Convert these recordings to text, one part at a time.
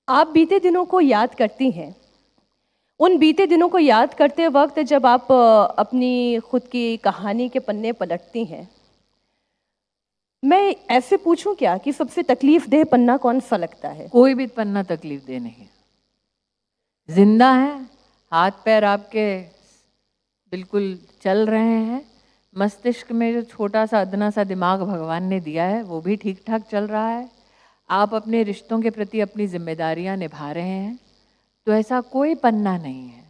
आप बीते दिनों को याद करती हैं। उन बीते दिनों को याद करते वक्त जब आप अपनी खुद की कहानी के पन्ने पलटती हैं, मैं ऐसे पूछूं क्या कि सबसे तकलीफ देह पन्ना कौन सा लगता है? कोई भी पन्ना तकलीफ दे नहीं है। जिंदा है, हाथ पैर आपके बिल्कुल चल रहे हैं, मस्तिष्क में जो छोटा सा अदना सा दिमाग भगवान ने दिया है वो भी ठीक ठाक चल रहा है। आप अपने रिश्तों के प्रति अपनी जिम्मेदारियां निभा रहे हैं। तो ऐसा कोई पन्ना नहीं है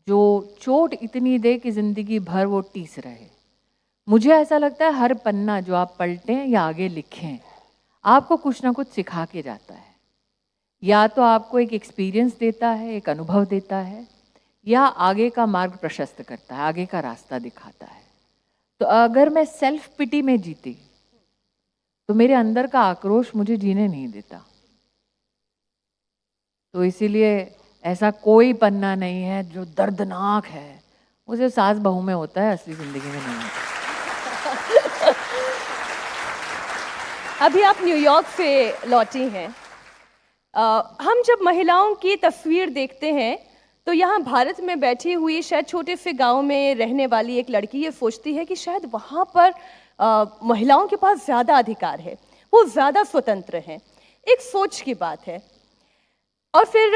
जो चोट इतनी दे कि जिंदगी भर वो टीस रहे। मुझे ऐसा लगता है हर पन्ना जो आप पलटें या आगे लिखें आपको कुछ ना कुछ सिखा के जाता है। या तो आपको एक एक्सपीरियंस देता है, एक अनुभव देता है, या आगे का मार्ग प्रशस्त करता है, आगे का रास्ता दिखाता है। तो अगर मैं सेल्फ पिटी में जीती तो मेरे अंदर का आक्रोश मुझे जीने नहीं देता। तो इसीलिए ऐसा कोई पन्ना नहीं है जो दर्दनाक है। वो सिर्फ सास बहू में होता है, असली जिंदगी में नहीं होता। अभी आप न्यूयॉर्क से लौटी हैं। हम जब महिलाओं की तस्वीर देखते हैं तो यहाँ भारत में बैठी हुई शायद छोटे से गांव में रहने वाली एक लड़की ये सोचती है कि शायद वहाँ पर महिलाओं के पास ज़्यादा अधिकार है, वो ज़्यादा स्वतंत्र हैं। एक सोच की बात है। और फिर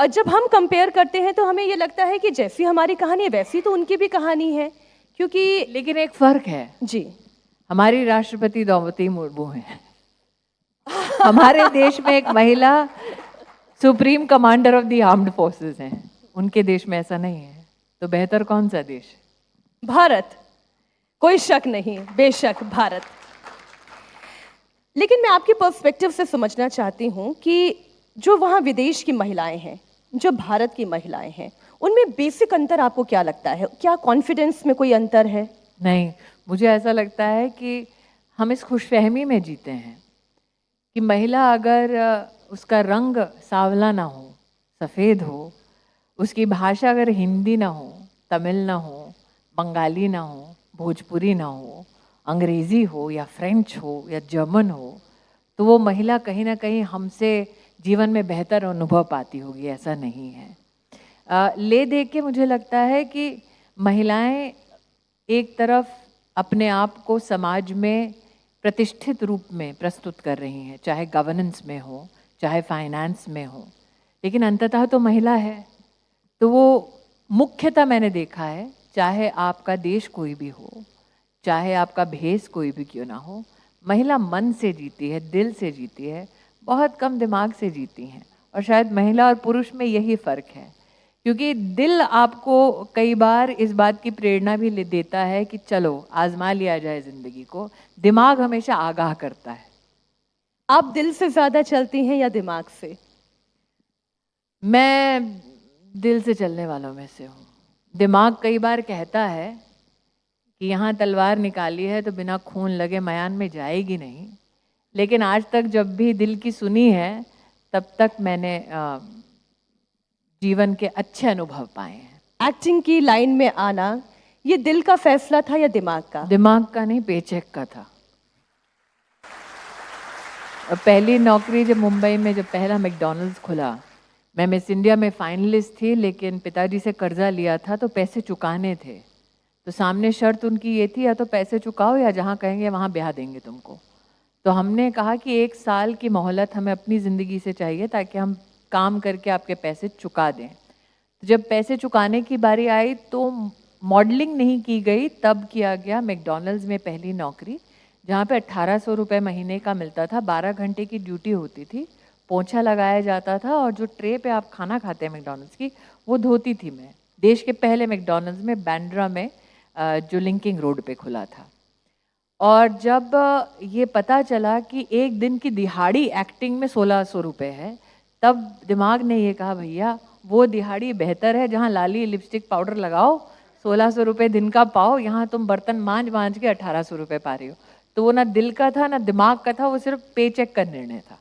जब हम कंपेयर करते हैं तो हमें ये लगता है कि जैसी हमारी कहानी है वैसी तो उनकी भी कहानी है, क्योंकि लेकिन एक फर्क है जी, हमारी राष्ट्रपति द्रौपदी मुर्मू है। हमारे देश में एक महिला supreme commander of the armed forces हैं। उनके देश में ऐसा नहीं है। तो बेहतर कौन सा देश है? भारत, कोई शक नहीं, बेशक भारत। लेकिन मैं आपके पर्सपेक्टिव से समझना चाहती हूँ कि जो वहाँ विदेश की महिलाएं हैं, जो भारत की महिलाएं हैं, उनमें बेसिक अंतर आपको क्या लगता है? क्या कॉन्फिडेंस में कोई अंतर है? नहीं, मुझे ऐसा लगता है कि हम इस खुशफहमी में जीते हैं कि महिला अगर उसका रंग सांवला ना हो, सफ़ेद हो, उसकी भाषा अगर हिंदी ना हो, तमिल ना हो, बंगाली ना हो, भोजपुरी ना हो, अंग्रेज़ी हो या फ्रेंच हो या जर्मन हो, तो वो महिला कहीं ना कहीं हमसे जीवन में बेहतर अनुभव पाती होगी। ऐसा नहीं है। ले दे के मुझे लगता है कि महिलाएं एक तरफ अपने आप को समाज में प्रतिष्ठित रूप में प्रस्तुत कर रही हैं, चाहे गवर्नेंस में हो, चाहे फाइनेंस में हो, लेकिन अंततः तो महिला है। तो वो मुख्यतः मैंने देखा है, चाहे आपका देश कोई भी हो, चाहे आपका भेष कोई भी क्यों ना हो, महिला मन से जीती है, दिल से जीती है, बहुत कम दिमाग से जीती हैं। और शायद महिला और पुरुष में यही फ़र्क है, क्योंकि दिल आपको कई बार इस बात की प्रेरणा भी देता है कि चलो आजमा लिया जाए ज़िंदगी को। दिमाग हमेशा आगाह करता है। आप दिल से ज़्यादा चलती हैं या दिमाग से? मैं दिल से चलने वालों में से हूँ। दिमाग कई बार कहता है कि यहाँ तलवार निकाली है तो बिना खून लगे मयान में जाएगी नहीं, लेकिन आज तक जब भी दिल की सुनी है तब तक मैंने जीवन के अच्छे अनुभव पाए हैं। एक्टिंग की लाइन में आना ये दिल का फैसला था या दिमाग का? दिमाग का नहीं, पेचेक का था। और पहली नौकरी जब मुंबई में, जब पहला मैकडॉनल्ड्स खुला, मैं मिस इंडिया में फाइनलिस्ट थी, लेकिन पिताजी से कर्जा लिया था तो पैसे चुकाने थे। तो सामने शर्त उनकी ये थी, या तो पैसे चुकाओ या जहाँ कहेंगे वहाँ ब्याह देंगे तुमको। तो हमने कहा कि 1 साल की मोहलत हमें अपनी ज़िंदगी से चाहिए ताकि हम काम करके आपके पैसे चुका दें। तो जब पैसे चुकाने की बारी आई तो मॉडलिंग नहीं की गई, तब किया गया मैकडॉनल्ड्स में पहली नौकरी, जहाँ पे 1800 रुपये महीने का मिलता था। 12 घंटे की ड्यूटी होती थी, पोंछा लगाया जाता था, और जो ट्रे पे आप खाना खाते हैं मैकडॉनल्ड्स की, वो धोती थी मैं। देश के पहले मैकडॉनल्ड्स में बांद्रा में, जो लिंकिंग रोड पे खुला था। और जब ये पता चला कि एक दिन की दिहाड़ी एक्टिंग में 1600 रुपये है, तब दिमाग ने ये कहा भैया वो दिहाड़ी बेहतर है जहाँ लाली लिपस्टिक पाउडर लगाओ, 1600 रुपये दिन का पाओ, यहाँ तुम बर्तन मांझ मांझ के 1800 रुपये पा रही हो। तो वो ना दिल का था ना दिमाग का था, वो सिर्फ पे चेक का निर्णय था।